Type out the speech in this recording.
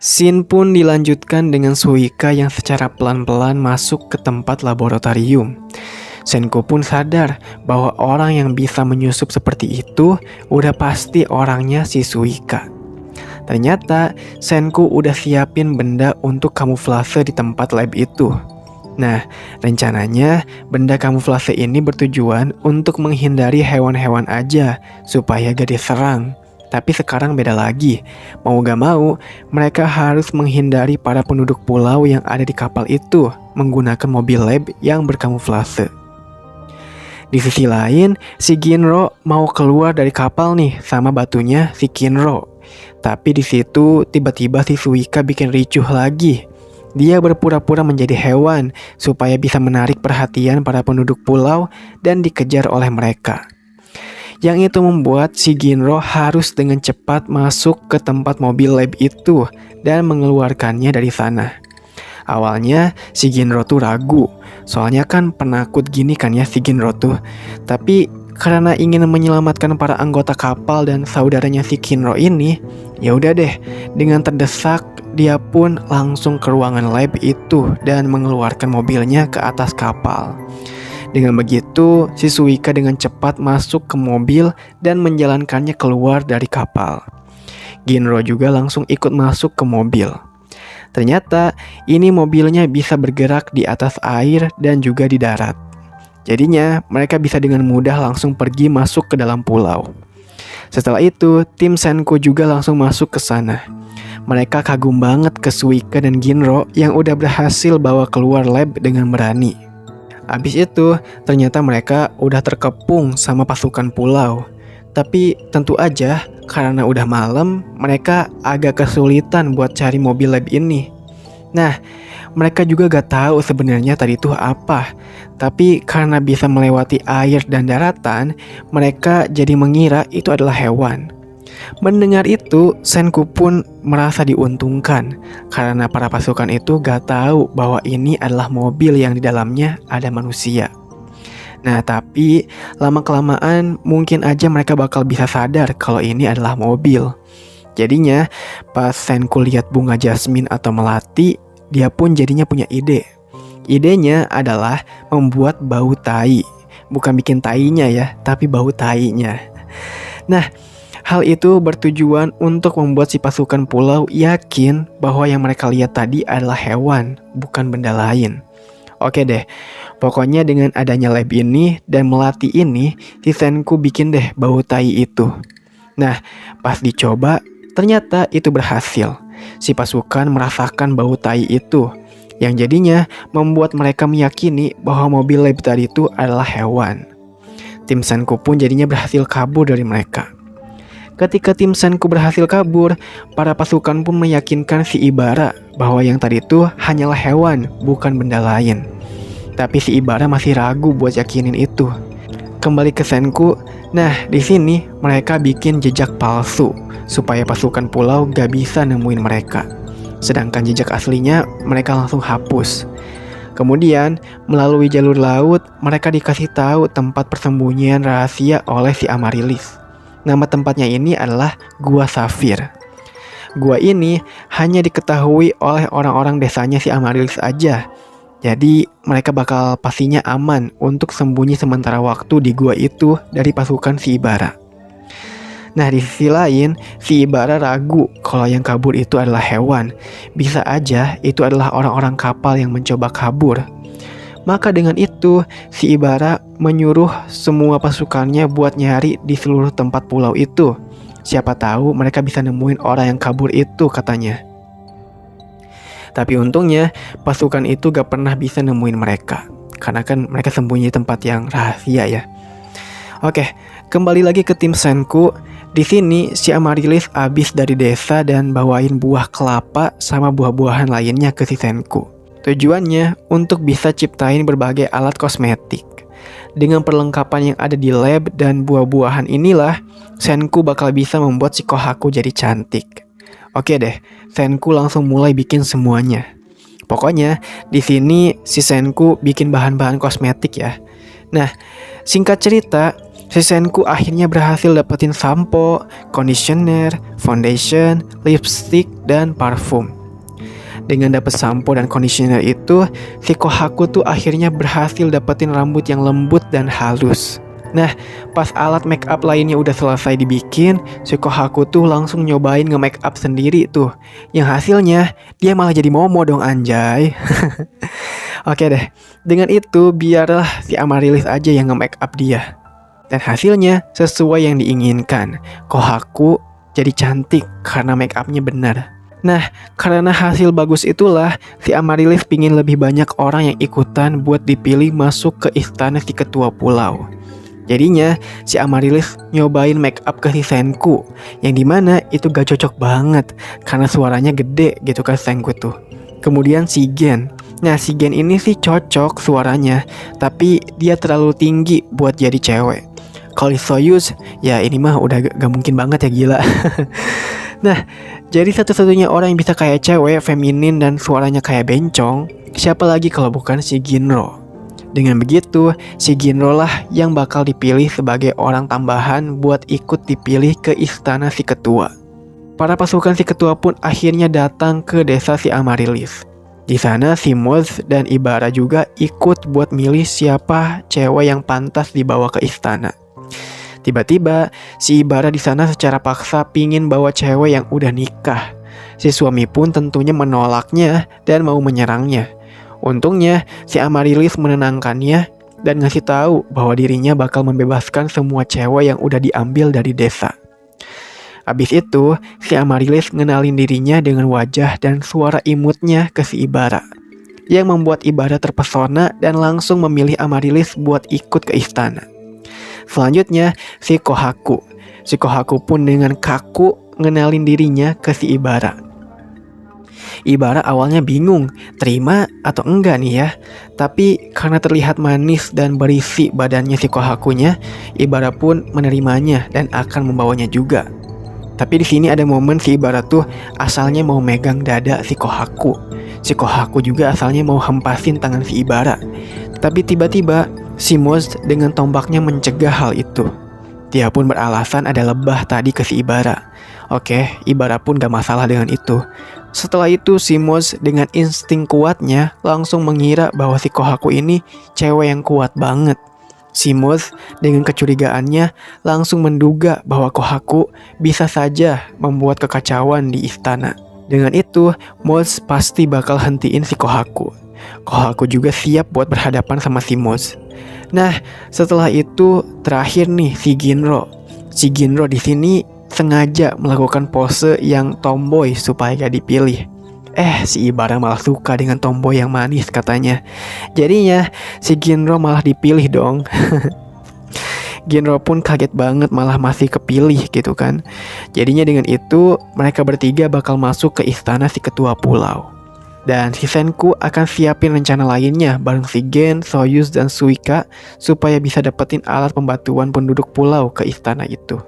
Scene pun dilanjutkan dengan Suika yang secara pelan-pelan masuk ke tempat laboratorium. Senku pun sadar bahwa orang yang bisa menyusup seperti itu udah pasti orangnya si Suika. Ternyata Senku udah siapin benda untuk kamuflase di tempat lab itu. Nah, rencananya benda kamuflase ini bertujuan untuk menghindari hewan-hewan aja supaya gak diserang. Tapi sekarang beda lagi. Mau gak mau, mereka harus menghindari para penduduk pulau yang ada di kapal itu menggunakan mobil lab yang berkamuflase. Di sisi lain, si Ginro mau keluar dari kapal nih sama batunya si Kinro. Tapi di situ tiba-tiba si Suika bikin ricuh lagi. Dia berpura-pura menjadi hewan supaya bisa menarik perhatian para penduduk pulau dan dikejar oleh mereka. Yang itu membuat si Ginro harus dengan cepat masuk ke tempat mobil lab itu dan mengeluarkannya dari sana. Awalnya si Ginro tuh ragu, soalnya kan penakut gini kan ya si Ginro tuh. Tapi karena ingin menyelamatkan para anggota kapal dan saudaranya si Kinro ini, ya udah deh, dengan terdesak dia pun langsung ke ruangan lab itu dan mengeluarkan mobilnya ke atas kapal. Dengan begitu, si Suika dengan cepat masuk ke mobil dan menjalankannya keluar dari kapal. Ginro juga langsung ikut masuk ke mobil. Ternyata ini mobilnya bisa bergerak di atas air dan juga di darat. Jadinya mereka bisa dengan mudah langsung pergi masuk ke dalam pulau. Setelah itu, tim Senku juga langsung masuk ke sana. Mereka kagum banget ke Suika dan Ginro yang udah berhasil bawa keluar lab dengan berani. Abis itu, ternyata mereka udah terkepung sama pasukan pulau. Tapi tentu aja, karena udah malam, mereka agak kesulitan buat cari mobil lab ini. Nah, mereka juga gak tahu sebenarnya tadi itu apa. Tapi karena bisa melewati air dan daratan, mereka jadi mengira itu adalah hewan. Mendengar itu, Senku pun merasa diuntungkan karena para pasukan itu gak tahu bahwa ini adalah mobil yang di dalamnya ada manusia. Nah, tapi lama-kelamaan mungkin aja mereka bakal bisa sadar kalau ini adalah mobil. Jadinya, pas Senku lihat bunga jasmin atau melati, dia pun jadinya punya ide. Idenya adalah membuat bau tai. Bukan bikin tainya ya, tapi bau tainya. Nah, hal itu bertujuan untuk membuat si pasukan pulau yakin bahwa yang mereka lihat tadi adalah hewan, bukan benda lain. Oke deh, pokoknya dengan adanya lab ini dan melati ini, si Senku bikin deh bau tai itu. Nah, pas dicoba, ternyata itu berhasil. Si pasukan merasakan bau tai itu, yang jadinya membuat mereka meyakini bahwa mobil lab tadi itu adalah hewan. Tim Senku pun jadinya berhasil kabur dari mereka. Ketika tim Senku berhasil kabur, para pasukan pun meyakinkan si Ibara bahwa yang tadi itu hanyalah hewan, bukan benda lain. Tapi si Ibara masih ragu buat yakinin itu. Kembali ke Senku, nah di sini mereka bikin jejak palsu supaya pasukan pulau gak bisa nemuin mereka. Sedangkan jejak aslinya mereka langsung hapus. Kemudian melalui jalur laut mereka dikasih tahu tempat persembunyian rahasia oleh si Amaryllis. Nama tempatnya ini adalah Gua Safir. Gua ini hanya diketahui oleh orang-orang desanya si Amaryllis aja. Jadi mereka bakal pastinya aman untuk sembunyi sementara waktu di gua itu dari pasukan si Ibara. Nah, di sisi lain, si Ibara ragu kalau yang kabur itu adalah hewan. Bisa aja itu adalah orang-orang kapal yang mencoba kabur. Maka dengan itu, si Ibara menyuruh semua pasukannya buat nyari di seluruh tempat pulau itu. Siapa tahu mereka bisa nemuin orang yang kabur itu, katanya. Tapi untungnya, pasukan itu gak pernah bisa nemuin mereka. Karena kan mereka sembunyi di tempat yang rahasia ya. Oke, kembali lagi ke tim Senku. Di sini si Amaryllis abis dari desa dan bawain buah kelapa sama buah-buahan lainnya ke si Senku. Tujuannya untuk bisa ciptain berbagai alat kosmetik. Dengan perlengkapan yang ada di lab dan buah-buahan inilah, Senku bakal bisa membuat si Kohaku jadi cantik. Oke deh, Senku langsung mulai bikin semuanya. Pokoknya di sini si Senku bikin bahan-bahan kosmetik ya. Nah, singkat cerita, Si Senku akhirnya berhasil dapetin sampo, conditioner, foundation, lipstick, dan parfum. Dengan dapet sampo dan conditioner itu, si Kohaku tuh akhirnya berhasil dapetin rambut yang lembut dan halus. Nah, pas alat make up lainnya udah selesai dibikin, si Kohaku tuh langsung nyobain nge-make up sendiri tuh. Yang hasilnya, dia malah jadi Momo dong anjay. Oke deh, dengan itu biarlah si Amaryllis aja yang nge-make up dia. Dan hasilnya sesuai yang diinginkan. Kohaku jadi cantik karena make upnya benar. Nah, karena hasil bagus itulah, si Amaryllis pingin lebih banyak orang yang ikutan buat dipilih masuk ke istana si ketua pulau. Jadinya, si Amaryllis nyobain make up ke si Senku, yang dimana itu gak cocok banget, karena suaranya gede gitu kan Senku tuh. Kemudian si Gen. Nah, si Gen ini sih cocok suaranya, tapi dia terlalu tinggi buat jadi cewek. Kalau Soyuz, ya ini mah udah gak mungkin banget ya, gila. Nah, jadi satu-satunya orang yang bisa kayak cewek, feminin, dan suaranya kayak bencong, siapa lagi kalau bukan si Ginro. Dengan begitu, si Ginro lah yang bakal dipilih sebagai orang tambahan buat ikut dipilih ke istana si ketua. Para pasukan si ketua pun akhirnya datang ke desa si Amaryllis. Di sana si Moz dan Ibara juga ikut buat milih siapa cewek yang pantas dibawa ke istana. Tiba-tiba, si Ibara di sana secara paksa pingin bawa cewek yang udah nikah. Si suami pun tentunya menolaknya dan mau menyerangnya. Untungnya, si Amaryllis menenangkannya dan ngasih tahu bahwa dirinya bakal membebaskan semua cewek yang udah diambil dari desa. Habis itu, si Amaryllis ngenalin dirinya dengan wajah dan suara imutnya ke si Ibara, yang membuat Ibara terpesona dan langsung memilih Amaryllis buat ikut ke istana. Selanjutnya, si Kohaku. Si Kohaku pun dengan kaku ngenalin dirinya ke si Ibara. Ibara awalnya bingung, terima atau enggak nih ya. Tapi karena terlihat manis dan berisi badannya si Kohakunya, Ibara pun menerimanya dan akan membawanya juga. Tapi di sini ada momen si Ibara tuh asalnya mau megang dada si Kohaku. Si Kohaku juga asalnya mau hempasin tangan si Ibara. Tapi tiba-tiba si Moz dengan tombaknya mencegah hal itu. Dia pun beralasan ada lebah tadi ke si Ibara. Oke, Ibara pun gak masalah dengan itu. Setelah itu si Moz dengan insting kuatnya langsung mengira bahwa si Kohaku ini cewek yang kuat banget. Si Moz dengan kecurigaannya langsung menduga bahwa Kohaku bisa saja membuat kekacauan di istana. Dengan itu, Moz pasti bakal hentiin si Kohaku. Kohaku juga siap buat berhadapan sama si Moz. Nah, setelah itu terakhir nih si Ginro. Si Ginro di sini sengaja melakukan pose yang tomboy supaya gak dipilih. Si Ibara malah suka dengan tomboy yang manis katanya. Jadinya si Ginro malah dipilih dong. Ginro pun kaget banget malah masih kepilih gitu kan. Jadinya dengan itu mereka bertiga bakal masuk ke istana si ketua pulau. Dan si Senku akan siapin rencana lainnya bareng si Gen, Soyuz, dan Suika supaya bisa dapetin alat pembantuan penduduk pulau ke istana itu.